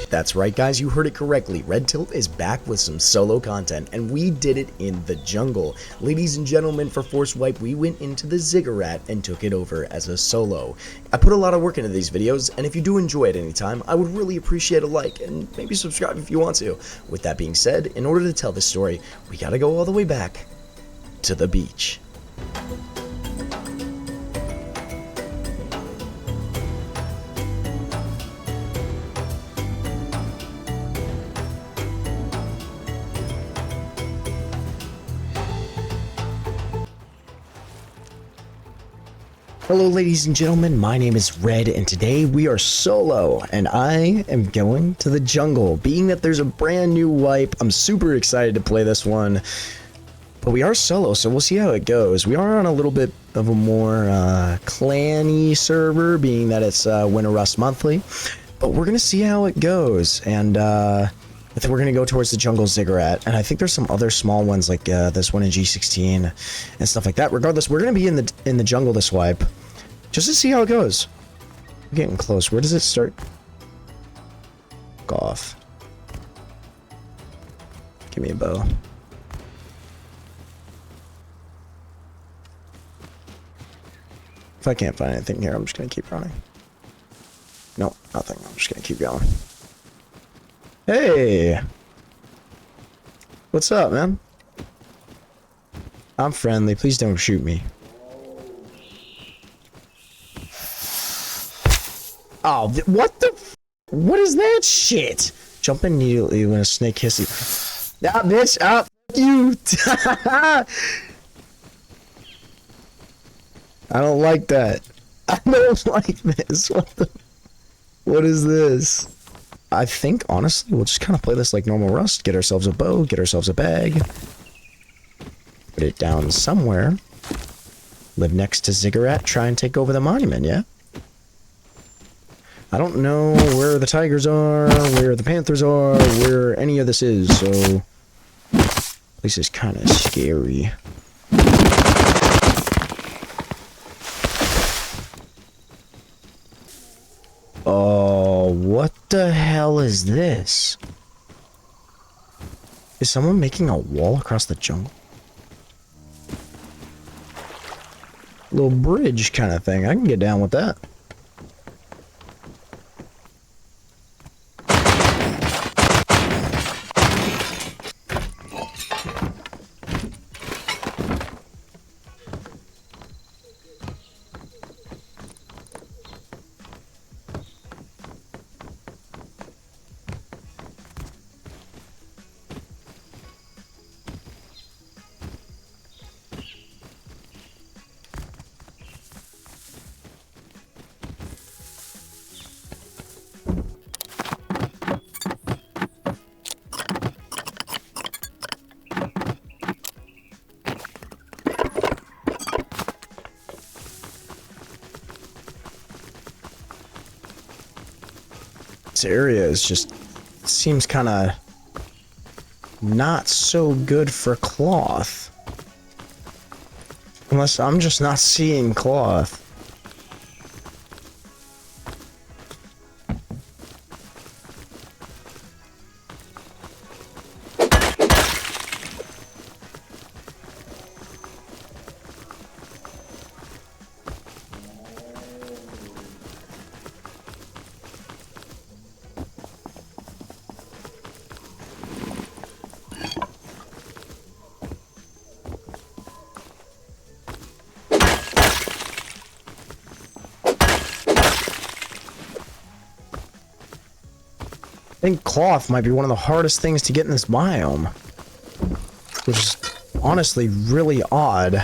That's right guys, you heard it correctly. Red Tilt is back with some solo content, and we did it in the jungle. Ladies and gentlemen, for Force Wipe, we went into the Ziggurat and took it over as a solo. I put a lot of work into these videos, and if you do enjoy it anytime, I would really appreciate a like, and maybe subscribe if you want to. With that being said, in order to tell this story, we gotta go all the way back to the beach. Hello ladies and gentlemen, my name is Red, and today we are solo, and I am going to the jungle. Being that there's a brand new wipe, I'm super excited to play this one, but we are solo, so we'll see how it goes. We are on a little bit of a more clan-y server, being that it's Winter Rust Monthly, but we're going to see how it goes, and I think we're going to go towards the jungle Ziggurat, and I think there's some other small ones like this one in G16 and stuff like that. Regardless, we're going to be in the jungle this wipe, just to see how it goes. We're getting close. Where does it start? Off. Give me a bow. If I can't find anything here, I'm just going to keep running. Nope, nothing. I'm just going to keep going. Hey! What's up, man? I'm friendly. Please don't shoot me. Oh, what the f— what is that shit? Jump immediately when a snake hisses you. Ah, bitch! Ah, you! I don't like that. I don't like this. What is this? I think, honestly, we'll just kind of play this like normal Rust. Get ourselves a bow, get ourselves a bag. Put it down somewhere. Live next to Ziggurat, try and take over the monument, yeah? I don't know where the tigers are, where the panthers are, where any of this is, so this is kind of scary. Oh, what the hell is this? Is someone making a wall across the jungle? Little bridge kind of thing. I can get down with that. This area is just seems kind of not so good for cloth, unless I'm just not seeing cloth. I think cloth might be one of the hardest things to get in this biome, which is honestly really odd.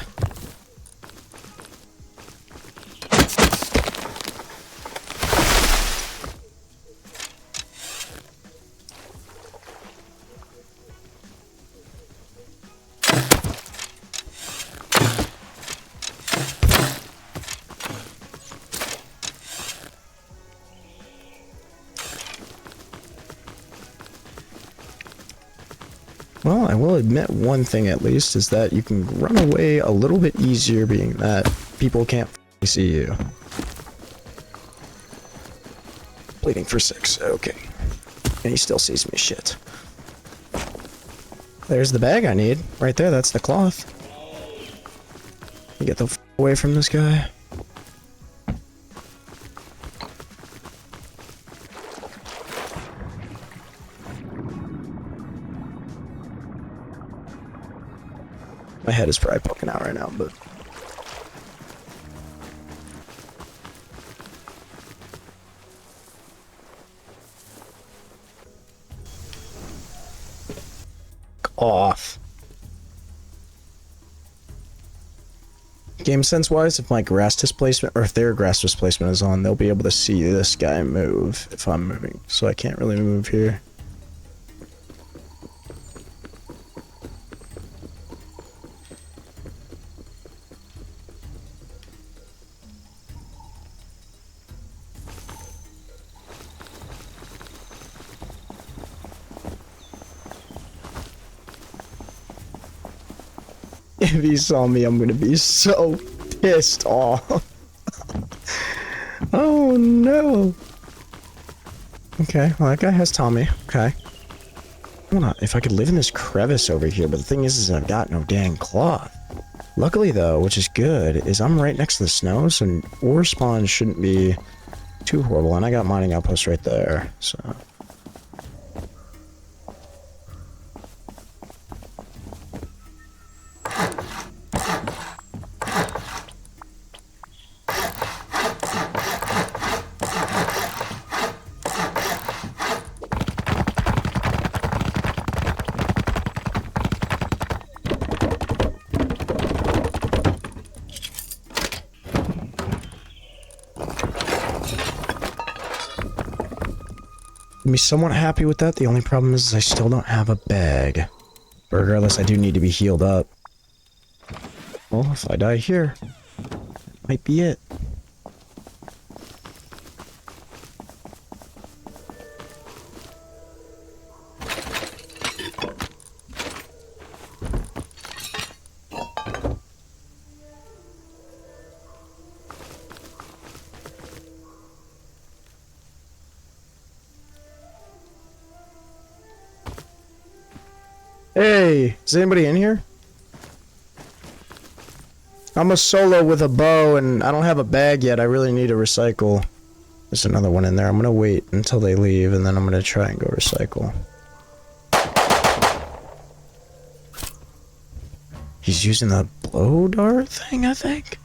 Well, I will admit one thing at least, is that you can run away a little bit easier, being that people can't see you. Bleeding for 6, okay. And he still sees me. Shit. There's the bag I need. Right there, that's the cloth. Get the f away from this guy. My head is probably poking out right now, but... off. Game sense wise, if my grass displacement, or if their grass displacement is on, they'll be able to see this guy move if I'm moving. So I can't really move here. If he saw me, I'm gonna be so pissed off. Oh no. Okay, well that guy has Tommy. Okay. If I could live in this crevice over here, but the thing is I've got no dang cloth. Luckily though, which is good, is I'm right next to the snow, so ore spawn shouldn't be too horrible, and I got mining outposts right there, so... I'm be somewhat happy with that. The only problem is I still don't have a bag. But regardless, I do need to be healed up. Well, if I die here, that might be it. Hey, is anybody in here? I'm a solo with a bow and I don't have a bag yet. I really need to recycle. There's another one in there. I'm gonna wait until they leave and then I'm gonna try and go recycle. He's using the blow dart thing, I think?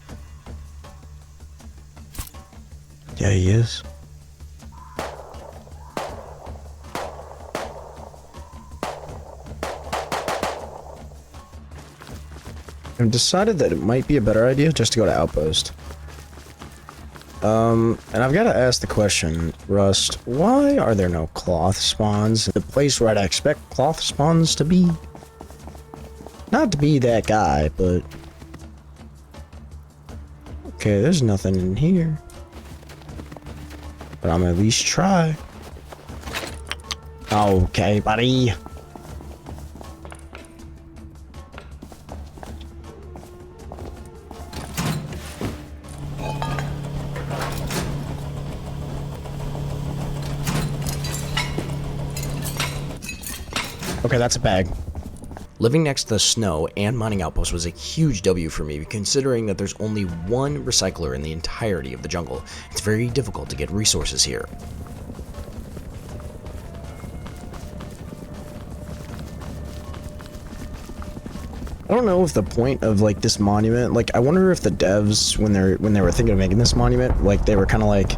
Yeah, he is. I've decided that it might be a better idea just to go to Outpost. And I've got to ask the question, Rust, why are there no cloth spawns in the place where I'd expect cloth spawns to be? Not to be that guy, but... Okay, there's nothing in here. But I'm gonna at least try. Okay, buddy. Okay, that's a bag. Living next to the snow and mining outpost was a huge W for me, considering that there's only one recycler in the entirety of the jungle. It's very difficult to get resources here. I don't know if the point of like this monument, like I wonder if the devs when they were thinking of making this monument, like they were kind of like,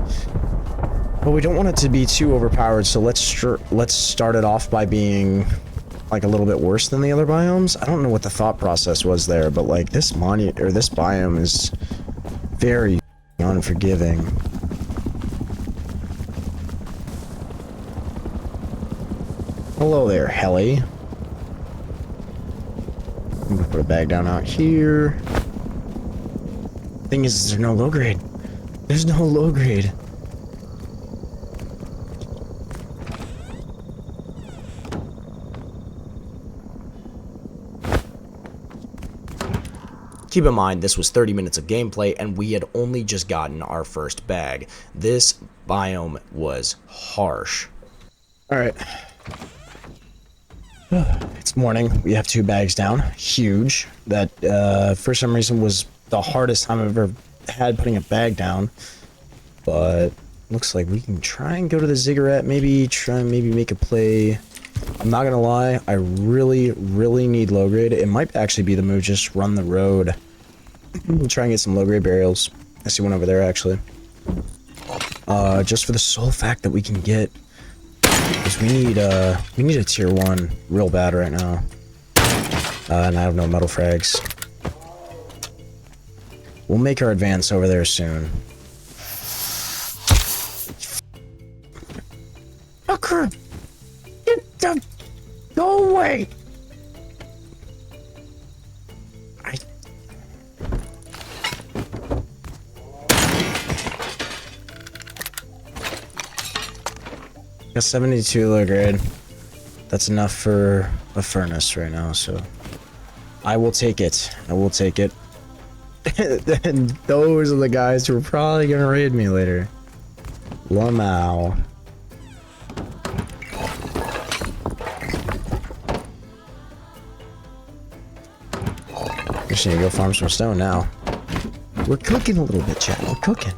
well, we don't want it to be too overpowered, so let's start it off by being like a little bit worse than the other biomes. I don't know what the thought process was there, but like this monument or this biome is very unforgiving. Hello there, Helly. I'm gonna put a bag down out here. Thing is, there's no low grade. There's no low grade. Keep in mind, this was 30 minutes of gameplay, and we had only just gotten our first bag. This biome was harsh. Alright. It's morning. We have 2 bags down. Huge. That, for some reason was the hardest time I've ever had putting a bag down. But looks like we can try and go to the Ziggurat. Maybe make a play. I'm not gonna lie. I really need low grade. It might actually be the move. Just run the road. We'll try and get some low grade burials. I see one over there actually. Just for the sole fact that we can get, because we need a tier 1 real bad right now. And I have no metal frags. We'll make our advance over there soon. Fucker! Go away! Got 72 low grade. That's enough for a furnace right now, so I will take it. I will take it. And those are the guys who are probably gonna raid me later. Lamau. Just need to go farm some stone now. We're cooking a little bit, chat. We're cooking.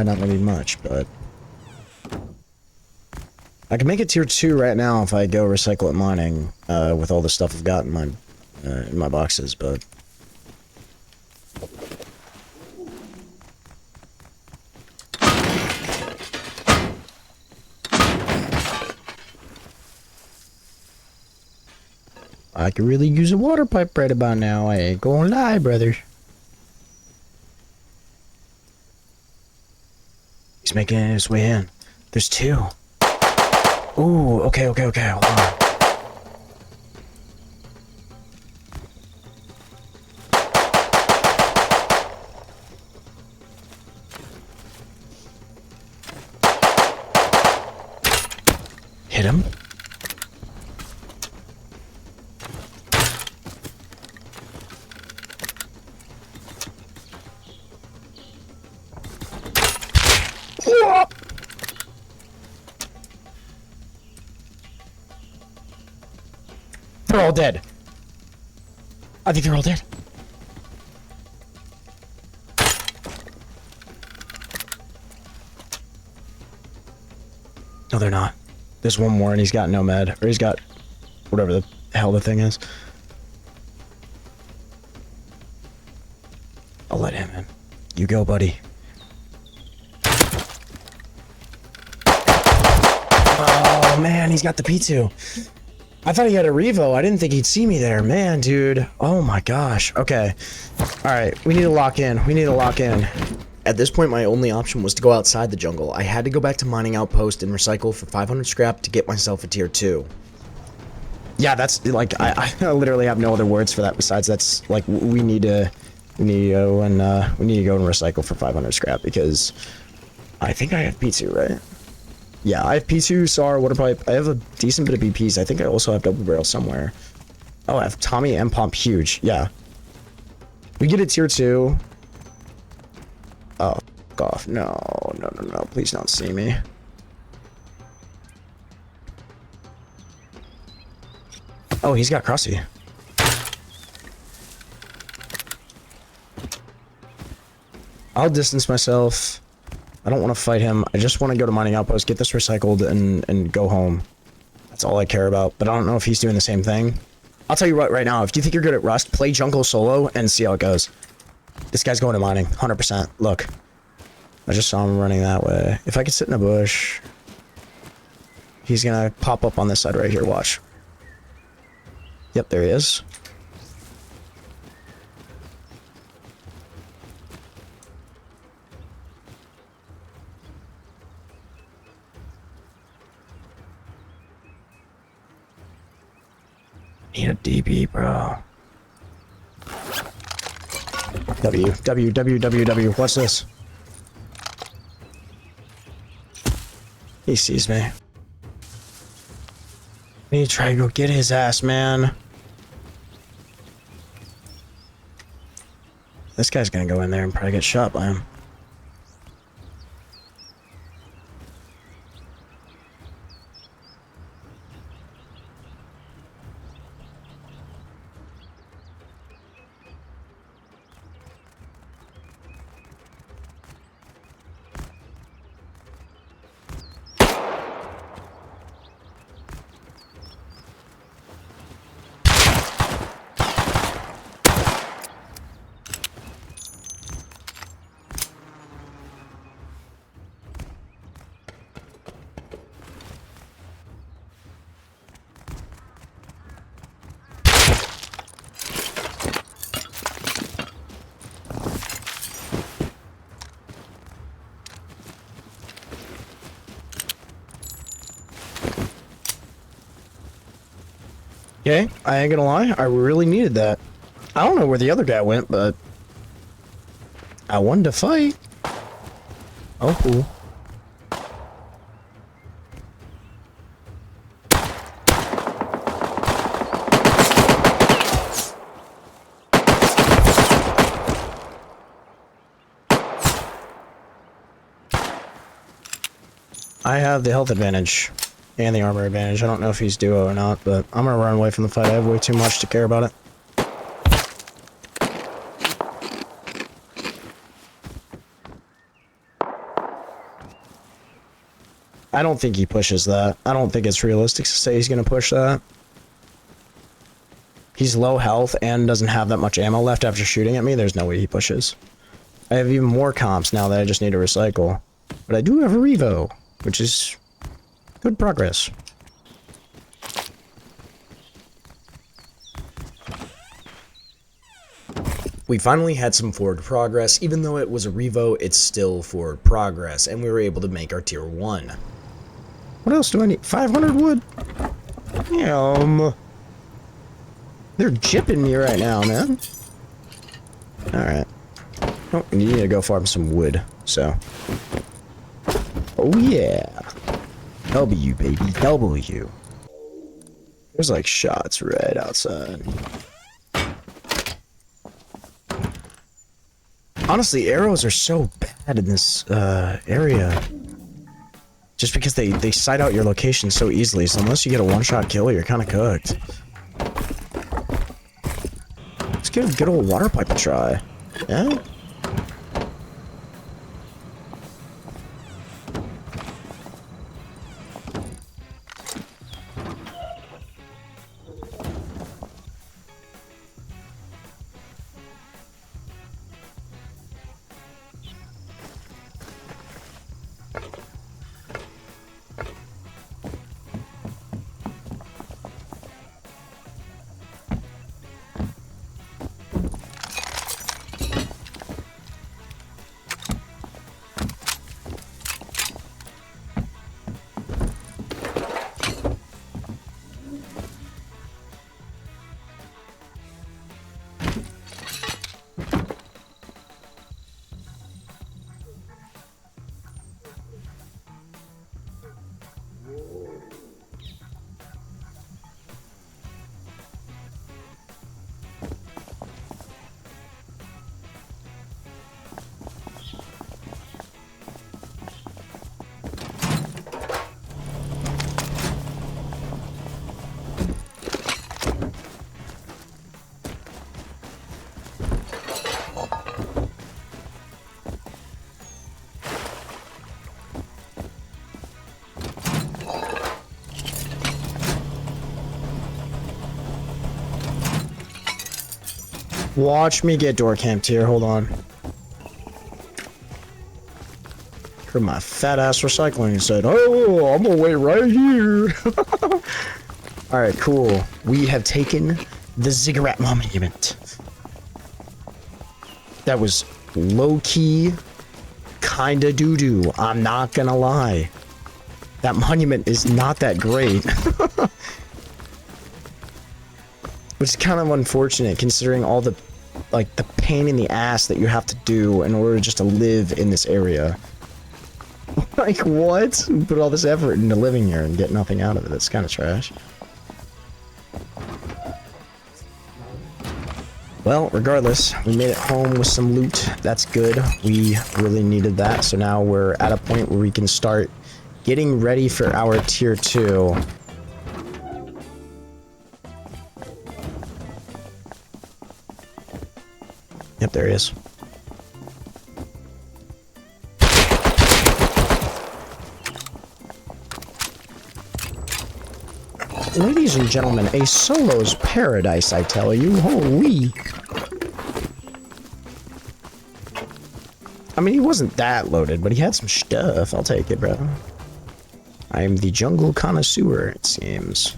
Not gonna be much, but I can make it tier 2 right now if I go recycle at mining with all the stuff I've got in my boxes, but I could really use a water pipe right about now. I ain't gonna lie, brother. He's making his way in. There's 2. Ooh, okay, hold on. Hit him. They're all dead. I think they're all dead. No, they're not. There's one more and he's got no med. Or he's got whatever the hell the thing is. I'll let him in. You go, buddy. Oh, man, he's got the P2. I thought he had a revo. I didn't think he'd see me there. Man, dude. Oh my gosh. Okay. Alright, we need to lock in. At this point, my only option was to go outside the jungle. I had to go back to mining outpost and recycle for 500 scrap to get myself a tier 2. Yeah, that's like, I literally have no other words for that besides that's like, we need to go and recycle for 500 scrap because I think I have P2, right? Yeah, I have P2, SAR, water pipe. I have a decent bit of BPs. I think I also have double barrel somewhere. Oh, I have Tommy and Pump. Huge. Yeah. We get a tier 2. Oh, f off. No. Please don't see me. Oh, he's got Crossy. I'll distance myself. I don't want to fight him. I just want to go to mining outpost, get this recycled, and go home. That's all I care about. But I don't know if he's doing the same thing. I'll tell you what, right now, if you think you're good at Rust, play jungle solo and see how it goes. This guy's going to mining, 100%. Look. I just saw him running that way. If I could sit in a bush, he's gonna pop up on this side right here, watch. Yep, there he is. DB, bro. W. What's this? He sees me. I need to try to go get his ass, man. This guy's gonna go in there and probably get shot by him. Okay, I ain't gonna lie, I really needed that. I don't know where the other guy went, but I wanted to fight. Oh, cool. I have the health advantage. And the armor advantage. I don't know if he's duo or not, but I'm gonna run away from the fight. I have way too much to care about it. I don't think he pushes that. I don't think it's realistic to say he's gonna push that. He's low health and doesn't have that much ammo left after shooting at me. There's no way he pushes. I have even more comps now that I just need to recycle. But I do have a Revo, which is good progress. We finally had some forward progress. Even though it was a Revo, it's still forward progress, and we were able to make our tier 1. What else do I need? 500 wood? They're jipping me right now, man. Alright. Oh, you need to go farm some wood, so. Oh yeah. W, baby, W. There's like shots right outside. Honestly, arrows are so bad in this area. Just because they sight out your location so easily, so unless you get a one-shot kill, you're kind of cooked. Let's give a good old water pipe a try. Yeah? Watch me get door camped here. Hold on. Heard my fat ass recycling and said, "Oh, I'm gonna wait right here." All right, cool. We have taken the Ziggurat monument. That was low key, kinda doo doo. I'm not gonna lie. That monument is not that great. Which is kind of unfortunate considering all the, like, the pain in the ass that you have to do in order just to live in this area. Like, what? You put all this effort into living here and get nothing out of it. That's kind of trash. Well, regardless, we made it home with some loot. That's good. We really needed that. So now we're at a point where we can start getting ready for our tier 2. Yep, there he is. Ladies and gentlemen, a solo's paradise, I tell you. Holy. I mean, he wasn't that loaded, but he had some stuff. I'll take it, bro. I am the jungle connoisseur, it seems.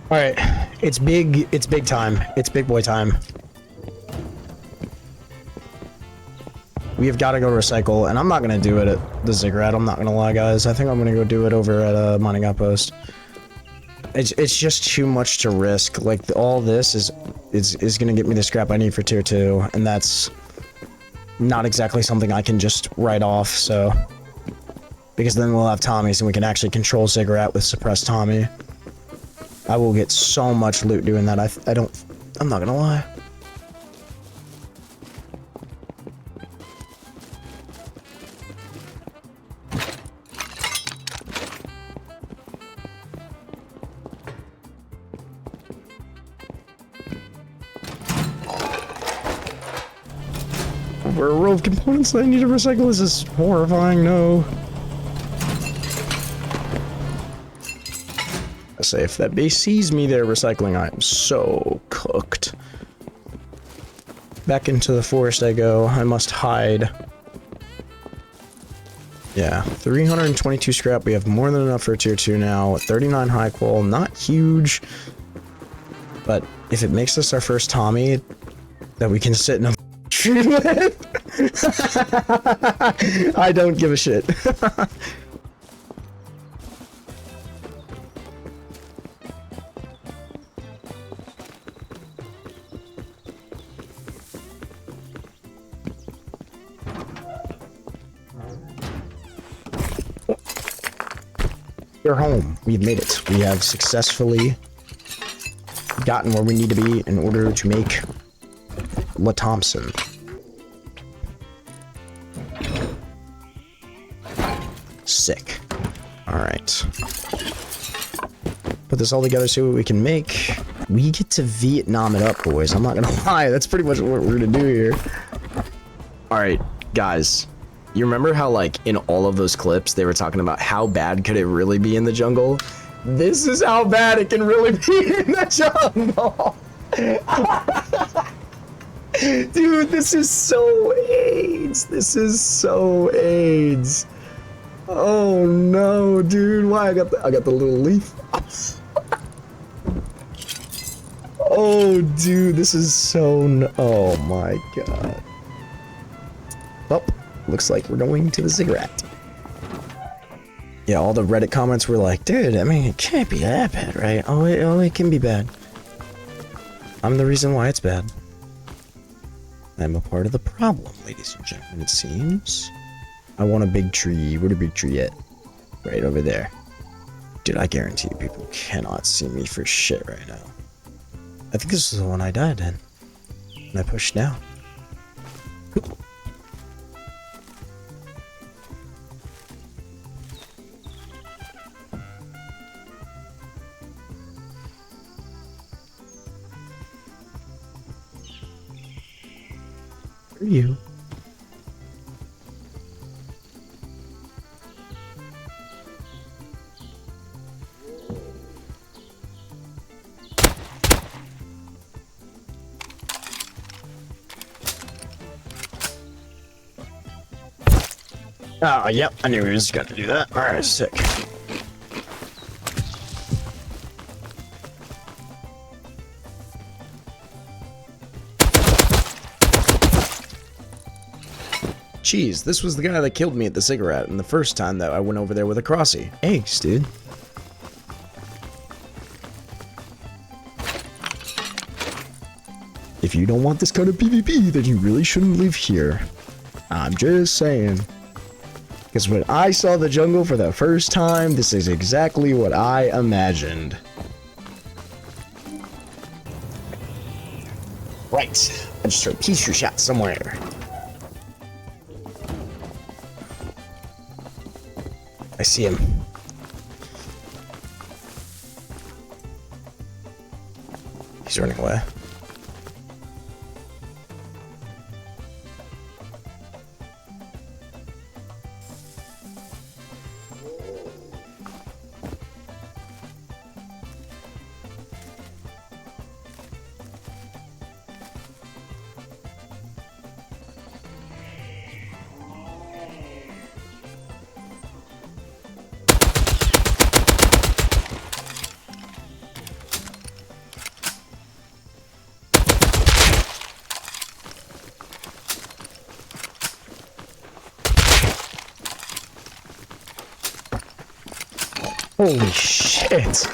Alright, it's big time. It's big boy time. We have got to go recycle, and I'm not going to do it at the Ziggurat, I'm not going to lie, guys. I think I'm going to go do it over at Mining Outpost. It's just too much to risk. Like, all this is going to get me the scrap I need for tier 2, and that's not exactly something I can just write off, so... Because then we'll have Tommies, and we can actually control Ziggurat with suppressed Tommy. I will get so much loot doing that. I'm not gonna lie. We're a row of components that I need to recycle. This is horrifying. No. Say if that base sees me there recycling, I am so cooked. Back into the forest I go. I must hide. Yeah, 322 scrap. We have more than enough for tier 2 now. 39 high qual, not huge. But if it makes us our first Tommy that we can sit in a tree with, I don't give a shit. We're home. We've made it. We have successfully gotten where we need to be in order to make La Thompson. Sick. Alright. Put this all together, see what we can make. We get to Vietnam it up, boys. I'm not gonna lie. That's pretty much what we're gonna do here. Alright, guys. You remember how, like, in all of those clips, they were talking about how bad could it really be in the jungle? This is how bad it can really be in the jungle! Dude, this is so AIDS! This is so AIDS! Oh no, dude, why I got the little leaf? Oh, dude, this is so oh my god. Oh. Looks like we're going to the Ziggurat. Yeah, all the Reddit comments were like, dude, I mean, it can't be that bad, right? Oh, it can be bad. I'm the reason why it's bad. I'm a part of the problem, ladies and gentlemen, it seems. I want a big tree. Where's the big tree at? Right over there. Dude, I guarantee you people cannot see me for shit right now. I think this is the one I died in. And I pushed down. You. Oh, yep, I knew he was gonna do that. Alright, sick. cheese. This was the guy that killed me at the Ziggurat, and the first time that I went over there with a crossy. Eggs, dude. If you don't want this kind of PvP, then you really shouldn't live here. I'm just saying. Because when I saw the jungle for the first time, this is exactly what I imagined. Right. I just heard pistol shot somewhere. I see him. He's running away. Holy shit.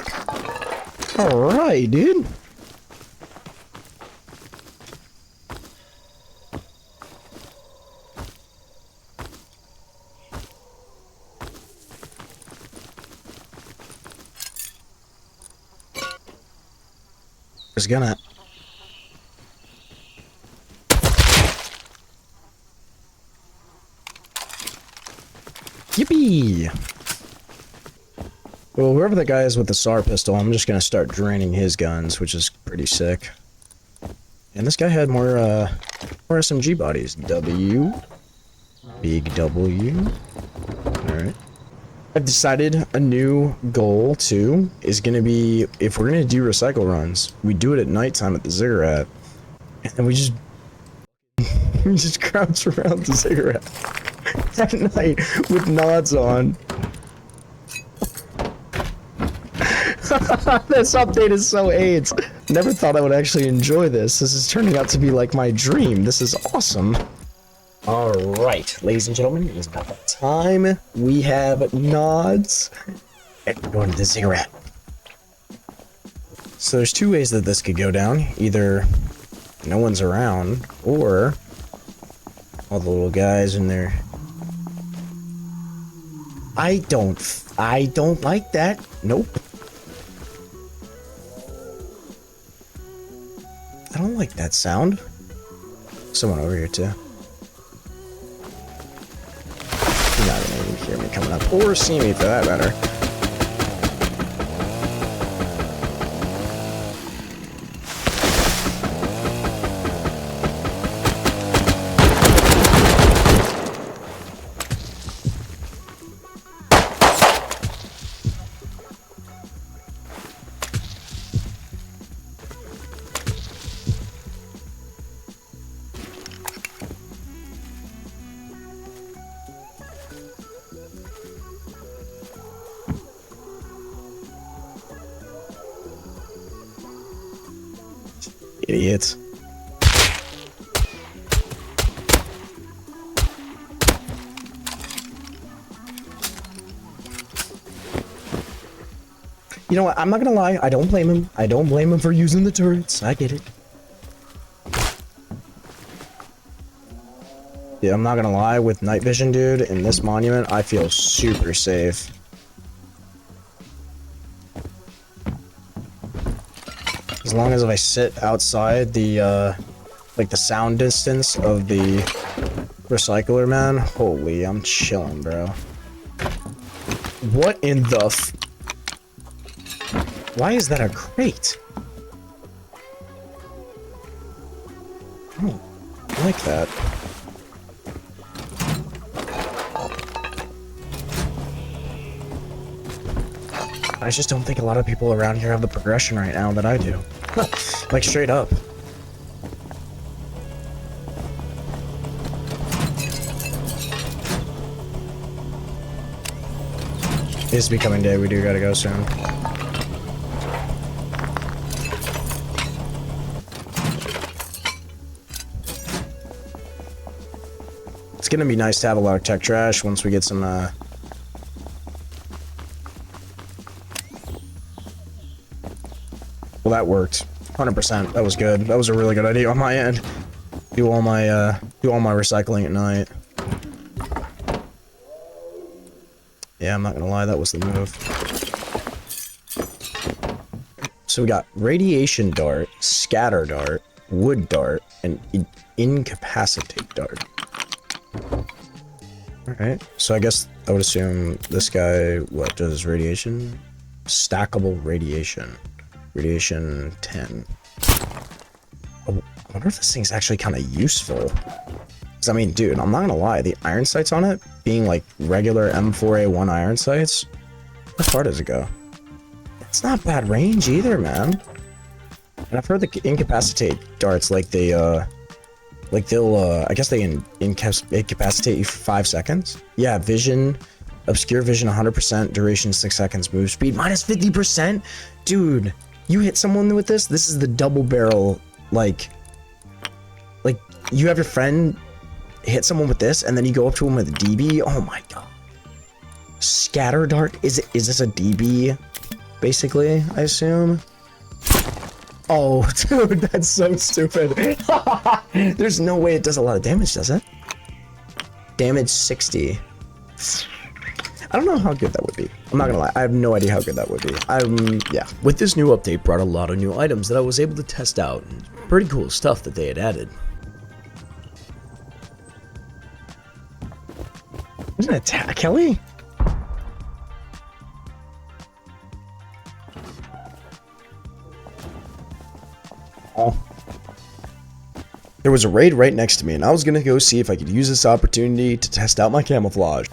Alright, dude. There's gonna... Yippee! Well, whoever the guy is with the SAR pistol, I'm just gonna start draining his guns, which is pretty sick. And this guy had more SMG bodies. W. Big W. Alright. I've decided a new goal, too, is gonna be, if we're gonna do recycle runs, we do it at nighttime at the Ziggurat. And then we just... we just crouch around the Ziggurat at night with nods on. This update is so AIDS. Never thought I would actually enjoy this. This is turning out to be like my dream. This is awesome. Alright, ladies and gentlemen, it is about that time. We have nods. And we're going to the Ziggurat. So there's two ways that this could go down. Either no one's around, or all the little guys in there. I don't like that. Nope. I don't like that sound. Someone over here too. You're not gonna even hear me coming up, or see me for that matter. Idiots. You know what? I'm not gonna lie. I don't blame him. I don't blame him for using the turrets. I get it. Yeah, I'm not gonna lie. With night vision, dude, in this monument, I feel super safe. As long as if I sit outside the, like the sound distance of the recycler, man, holy, I'm chilling, bro. What in the f... Why is that a crate? Oh, I like that. I just don't think a lot of people around here have the progression right now that I do. Like, straight up. It is becoming day, we do gotta go soon. Let's It's gonna be nice to have a lot of tech trash once we get some, Well, that worked. 100%. That was good. That was a really good idea on my end. Do all my recycling at night. Yeah, I'm not gonna lie, that was the move. So we got radiation dart, scatter dart, wood dart, and incapacitate dart. Alright, so I guess I would assume this guy, what, does radiation? Stackable radiation. Radiation 10. Oh, I wonder if this thing's actually kind of useful. Because, I mean, dude, I'm not gonna lie, the iron sights on it, being like regular M4A1 iron sights, how far does it go? It's not bad range either, man. And I've heard the incapacitate darts, like they, I guess they incapacitate you for 5 seconds. Yeah, vision, obscure vision 100%, duration 6 seconds, move speed minus 50%. Dude, you hit someone with this? This is the double barrel, like you have your friend hit someone with this, and then you go up to him with a DB. Oh my god. Scatter dart? Is this a DB? Basically, I assume. Oh, dude, that's so stupid. There's no way it does a lot of damage, does it? Damage 60. I don't know how good that would be. I'm not gonna lie, I have no idea how good that would be. Yeah. With this new update brought a lot of new items that I was able to test out. Pretty cool stuff that they had added. There's an attack, Kelly? Oh. There was a raid right next to me, and I was gonna go see if I could use this opportunity to test out my camouflage.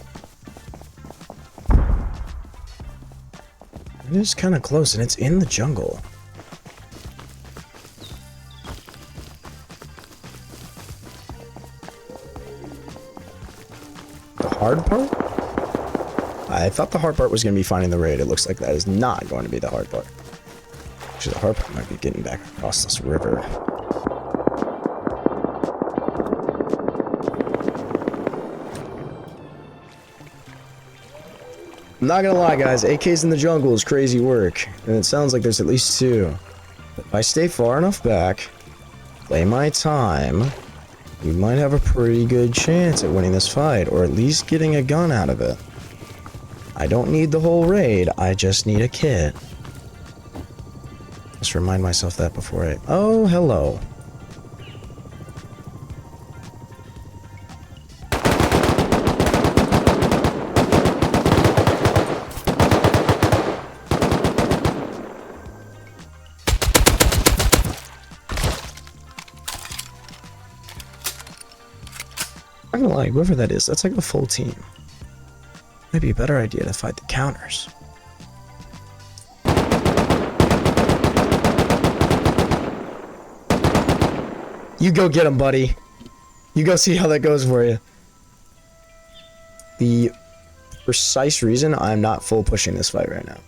It is kind of close, and it's in the jungle. The hard part? I thought the hard part was going to be finding the raid. It looks like that is not going to be the hard part. Actually, the hard part might be getting back across this river. I'm not gonna lie, guys, AKs in the jungle is crazy work, and it sounds like there's at least 2. But if I stay far enough back, play my time, we might have a pretty good chance at winning this fight, or at least getting a gun out of it. I don't need the whole raid, I just need a kit. Just remind myself that before I... Oh, hello. I'm not gonna lie, whoever that is, that's like a full team. Might be a better idea to fight the counters. You go get him, buddy. You go see how that goes for you. The precise reason I'm not full pushing this fight right now.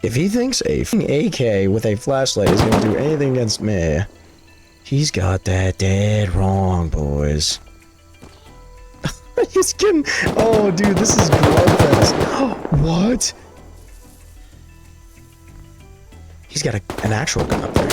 If he thinks a AK with a flashlight is going to do anything against me, he's got that dead wrong, boys. He's getting... Oh, dude, this is glowfest. What? He's got an actual gun up there.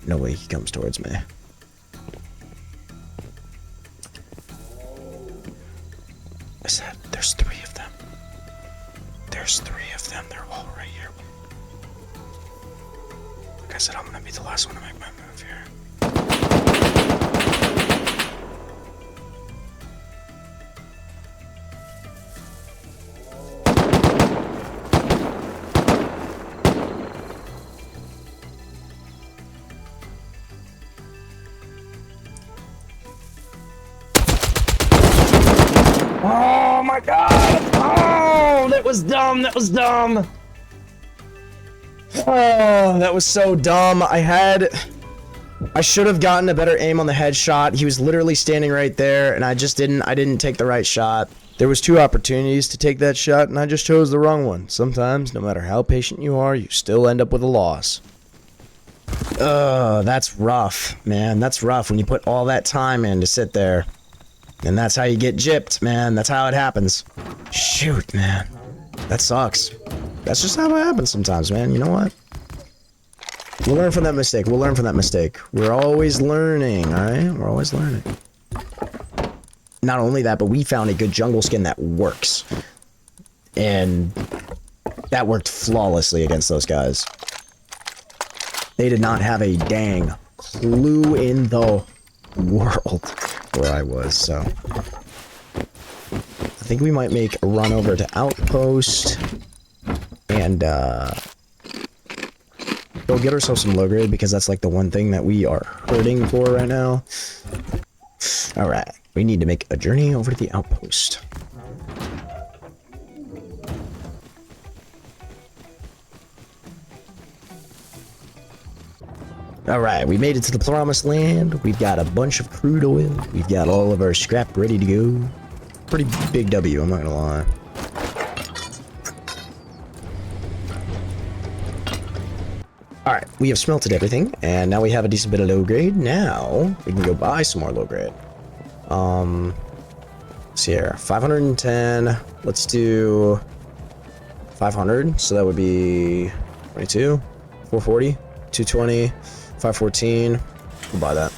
No way he comes towards me. I said, there's 3 of them. There's 3 of them. They're all right here. Like I said, I'm gonna be the last one to make my move here. Oh my god! Oh, that was dumb, that was dumb! Oh, that was so dumb. I should have gotten a better aim on the headshot. He was literally standing right there, and I didn't take the right shot. There was 2 opportunities to take that shot, and I just chose the wrong one. Sometimes, no matter how patient you are, you still end up with a loss. That's rough, man. That's rough when you put all that time in to sit there. And that's how you get gypped, man. That's how it happens. Shoot, man. That sucks. That's just how it happens sometimes, man. You know what? We'll learn from that mistake. We'll learn from that mistake. We're always learning, alright? We're always learning. Not only that, but we found a good jungle skin that works. And that worked flawlessly against those guys. They did not have a dang clue in the world where I was, so. I think we might make a run over to Outpost and go get ourselves some low grade, because that's like the one thing that we are hurting for right now. Alright, we need to make a journey over to the Outpost. Alright, we made it to the promised land. We've got a bunch of crude oil. We've got all of our scrap ready to go. Pretty big W, I'm not gonna lie. Alright, we have smelted everything, and now we have a decent bit of low grade. Now, we can go buy some more low grade. Let's see here. 510. Let's do 500. So that would be 22, 440, 220, 514. We'll buy that.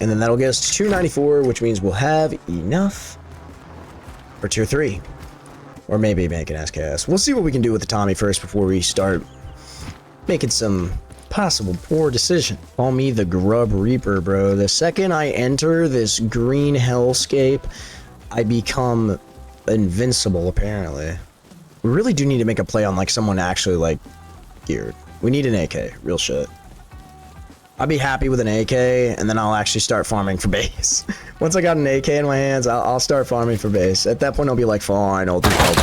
And then that'll get us to 294, which means we'll have enough for tier 3. Or maybe make an SKS. We'll see what we can do with the Tommy first before we start making some possible poor decision. Call me the Grub Reaper, bro. The second I enter this green hellscape, I become invincible, apparently. We really do need to make a play on, like, someone actually, like, geared. We need an AK, real shit. I'd be happy with an AK, and then I'll actually start farming for base. Once I got an AK in my hands, I'll start farming for base. At that point, I'll be like, fine, I'll do help.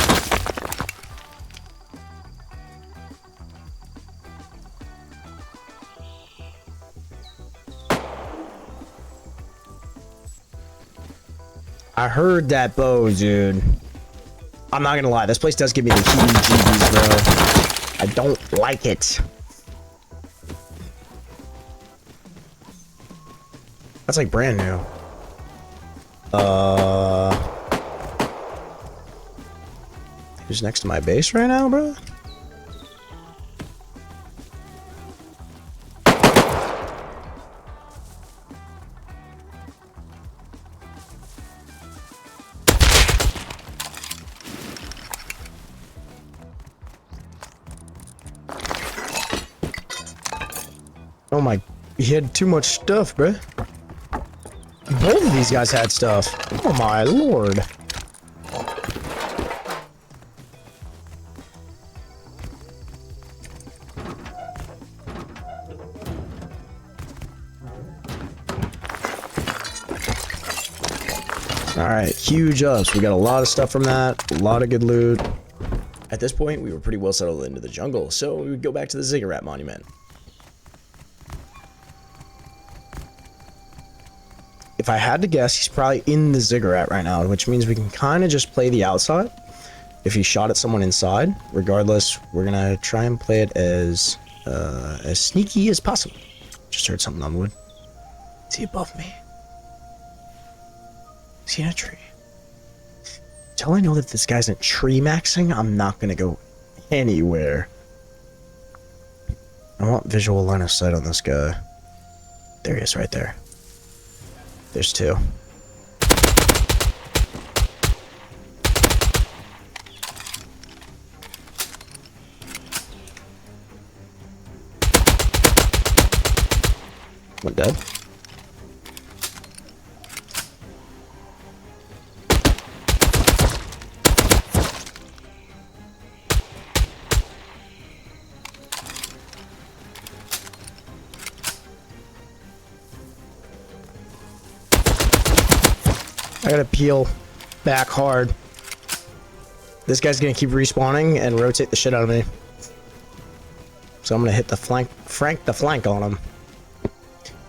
I heard that bow, dude. I'm not gonna lie, this place does give me the heebie-jeebies, bro. I don't like it. That's like brand new. Who's next to my base right now, bro? Oh my, he had too much stuff, bruh. Both of these guys had stuff. Oh my lord. Alright, huge ups. We got a lot of stuff from that. A lot of good loot. At this point, we were pretty well settled into the jungle, so we would go back to the Ziggurat monument. If I had to guess, he's probably in the Ziggurat right now, which means we can kind of just play the outside. If he shot at someone inside, regardless, we're gonna try and play it as sneaky as possible. Just heard something on wood. Is he above me? Is he in a tree? Until I know that this guy's in tree maxing, I'm not gonna go anywhere. I want visual line of sight on this guy. There he is, right there. There's two. One dead. I gotta peel back hard. This guy's gonna keep respawning and rotate the shit out of me. So I'm going to hit the flank on them.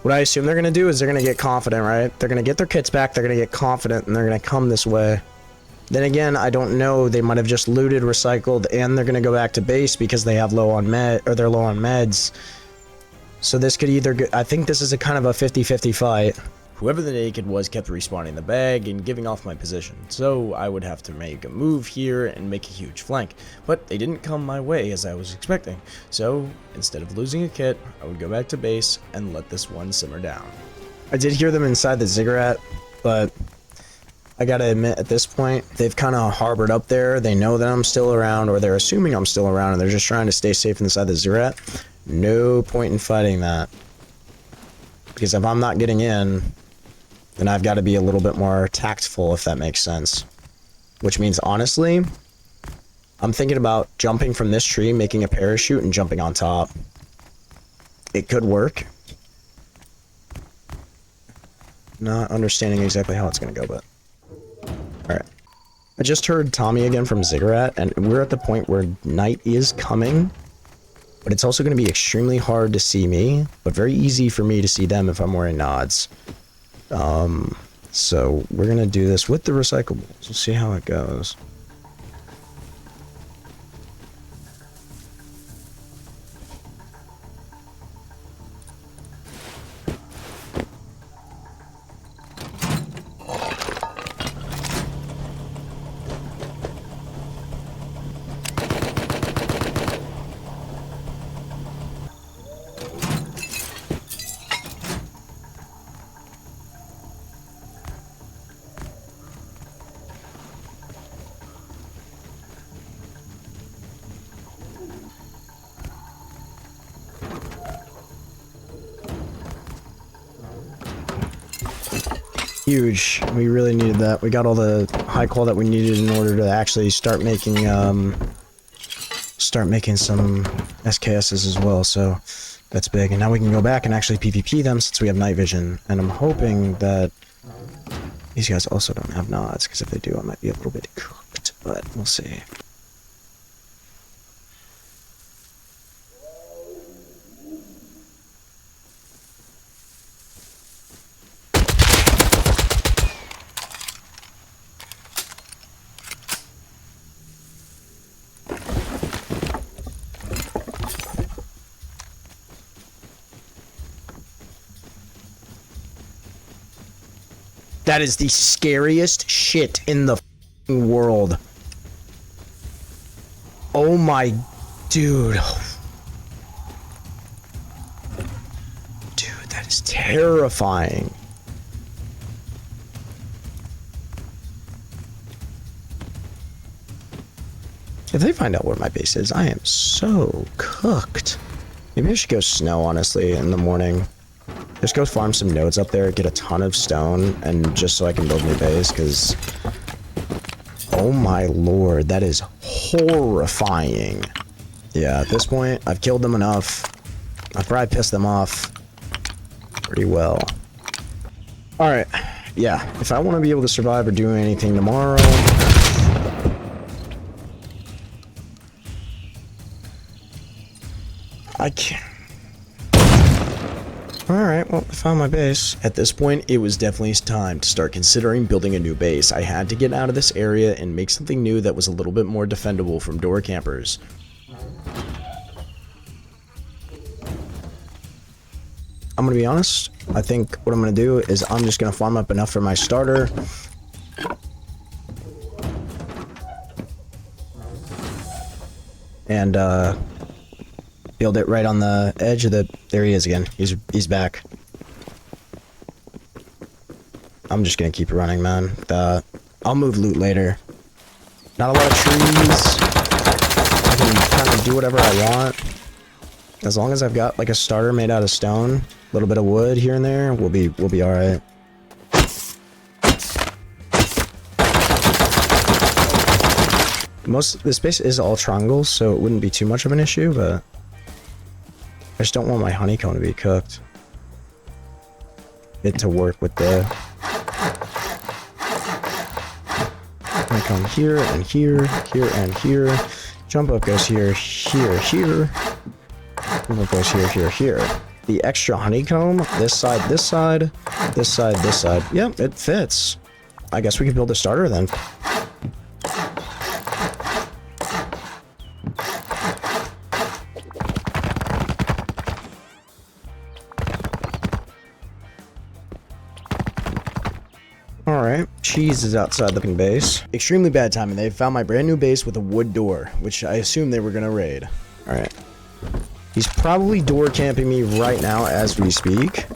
What I assume they're going to do is they're going to get confident, right? They're going to get their kits back, they're going to get confident, and they're going to come this way. Then again, I don't know, they might have just looted, recycled, and they're going to go back to base because they have low on they're low on meds. So this could either I think this is a kind of a 50-50 fight. Whoever the naked was kept respawning the bag and giving off my position, so I would have to make a move here and make a huge flank. But they didn't come my way as I was expecting, so instead of losing a kit, I would go back to base and let this one simmer down. I did hear them inside the Ziggurat, but I gotta admit at this point, they've kind of harbored up there. They know that I'm still around, or they're assuming I'm still around, and they're just trying to stay safe inside the Ziggurat. No point in fighting that. Because if I'm not getting in, then I've got to be a little bit more tactful, if that makes sense. Which means, honestly, I'm thinking about jumping from this tree, making a parachute, and jumping on top. It could work. Not understanding exactly how it's going to go, but... Alright. I just heard Tommy again from Ziggurat, and we're at the point where night is coming. But it's also going to be extremely hard to see me, but very easy for me to see them if I'm wearing nods. So we're gonna do this with the recyclables. We'll see how it goes. Huge. We really needed that. We got all the high qual that we needed in order to actually start making some SKSs as well, so that's big. And now we can go back and actually PvP them since we have night vision. And I'm hoping that these guys also don't have nods, because if they do, I might be a little bit cooked, but we'll see. That is the scariest shit in the f***ing world. Oh my... Dude. Dude, that is terrifying. If they find out where my base is, I am so cooked. Maybe I should go snow, honestly, in the morning. Just go farm some nodes up there, get a ton of stone, and just so I can build a new base, because... Oh my lord, that is horrifying. Yeah, at this point, I've killed them enough. I've probably pissed them off pretty well. Alright, yeah, if I want to be able to survive or do anything tomorrow... I can't... Alright, well, I found my base. At this point, it was definitely time to start considering building a new base. I had to get out of this area and make something new that was a little bit more defendable from door campers. I'm gonna be honest, I think what I'm gonna do is I'm just gonna farm up enough for my starter. And, build it right on the edge of the... There he is again. He's back. I'm just gonna keep running, man. I'll move loot later. Not a lot of trees. I can kind of do whatever I want. As long as I've got like a starter made out of stone, a little bit of wood here and there, we'll be alright. This base is all triangles, so it wouldn't be too much of an issue, but I just don't want my honeycomb to be cooked. It to work with the honeycomb here and here, here and here. Jump up goes here, here, here. It goes here, here, here. The extra honeycomb, this side, this side, this side, this side. Yep, it fits. I guess we could build a starter then. Alright, Cheese is outside the base. Extremely bad timing. They found my brand new base with a wood door, which I assume they were gonna raid. Alright. He's probably door camping me right now as we speak.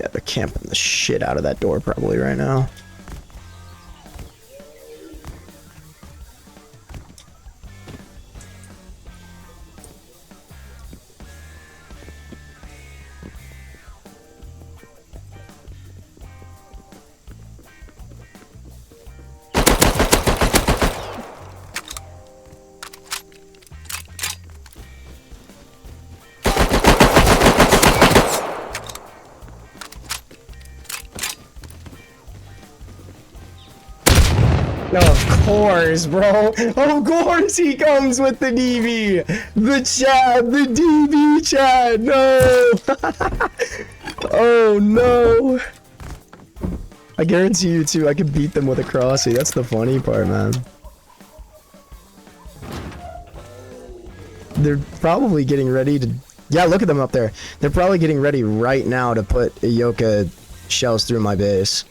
Yeah, they're camping the shit out of that door probably right now. Of course, bro. Of course he comes with the DB. The chat, the DB chat. No. Oh, no. I guarantee you, too, I could beat them with a crossy. That's the funny part, man. They're probably getting ready to... Yeah, look at them up there. They're probably getting ready right now to put Ioka shells through my base.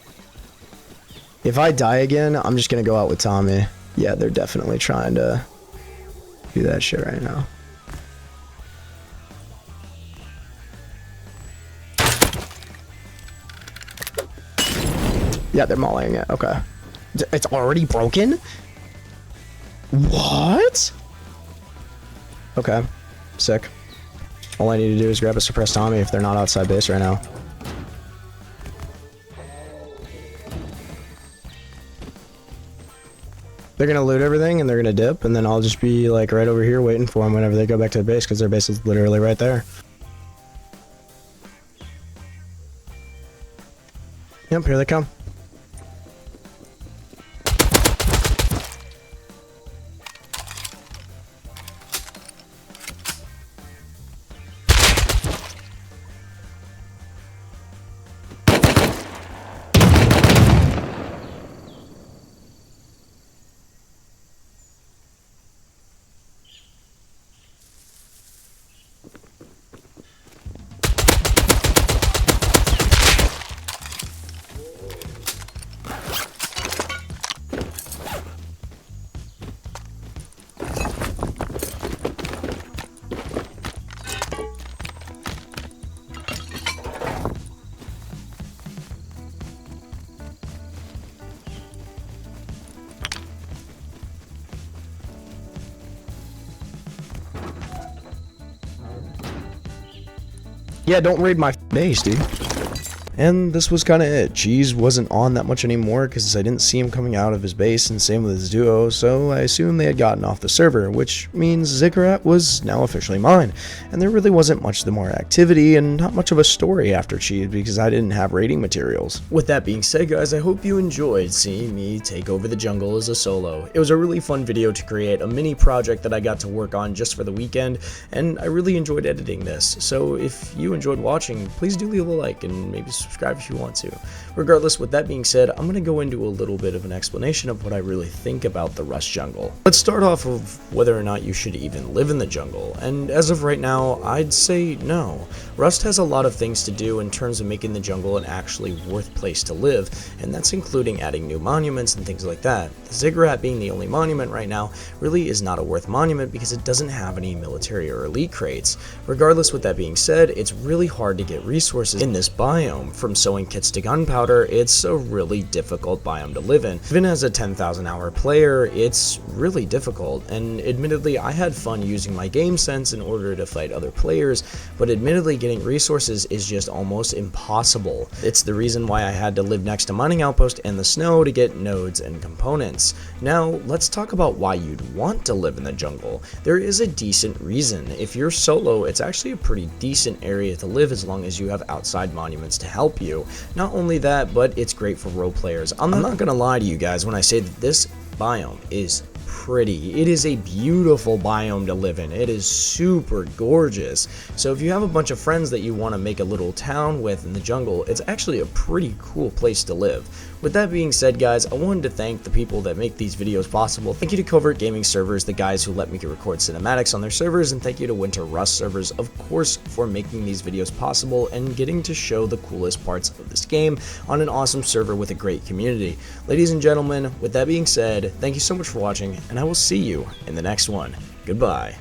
If I die again, I'm just gonna go out with Tommy. Yeah, they're definitely trying to do that shit right now. Yeah, they're mauling it. Okay. It's already broken? What? Okay. Sick. All I need to do is grab a suppressed Tommy if they're not outside base right now. They're gonna loot everything and they're gonna dip, and then I'll just be like right over here waiting for them whenever they go back to the base, because their base is literally right there. Yep, here they come. Yeah, don't raid my base, dude. And this was kind of it. Cheese wasn't on that much anymore because I didn't see him coming out of his base, and same with his duo, so I assumed they had gotten off the server, which means Ziggurat was now officially mine. And there really wasn't much more activity and not much of a story after Cheese because I didn't have raiding materials. With that being said, guys, I hope you enjoyed seeing me take over the jungle as a solo. It was a really fun video to create, a mini project that I got to work on just for the weekend, and I really enjoyed editing this. So if you enjoyed watching, please do leave a like and maybe subscribe if you want to. Regardless, with that being said, I'm going to go into a little bit of an explanation of what I really think about the Rust jungle. Let's start off of whether or not you should even live in the jungle, and as of right now, I'd say no. Rust has a lot of things to do in terms of making the jungle an actually worth place to live, and that's including adding new monuments and things like that. The Ziggurat being the only monument right now really is not a worth monument because it doesn't have any military or elite crates. Regardless, with that being said, it's really hard to get resources in this biome. From sewing kits to gunpowder, it's a really difficult biome to live in. Even as a 10,000 hour player, it's really difficult, and admittedly I had fun using my game sense in order to fight other players, but admittedly getting resources is just almost impossible. It's the reason why I had to live next to mining outpost in the snow to get nodes and components. Now let's talk about why you'd want to live in the jungle. There is a decent reason. If you're solo, it's actually a pretty decent area to live as long as you have outside monuments to help you. Not only that, but it's great for role players. I'm not gonna lie to you guys when I say that this biome is pretty. It is a beautiful biome to live in. It is super gorgeous. So if you have a bunch of friends that you want to make a little town with in the jungle, it's actually a pretty cool place to live. With that being said, guys, I wanted to thank the people that make these videos possible. Thank you to Covert Gaming Servers, the guys who let me record cinematics on their servers, and thank you to Winter Rust Servers, of course, for making these videos possible and getting to show the coolest parts of this game on an awesome server with a great community. Ladies and gentlemen, with that being said, thank you so much for watching, and I will see you in the next one. Goodbye.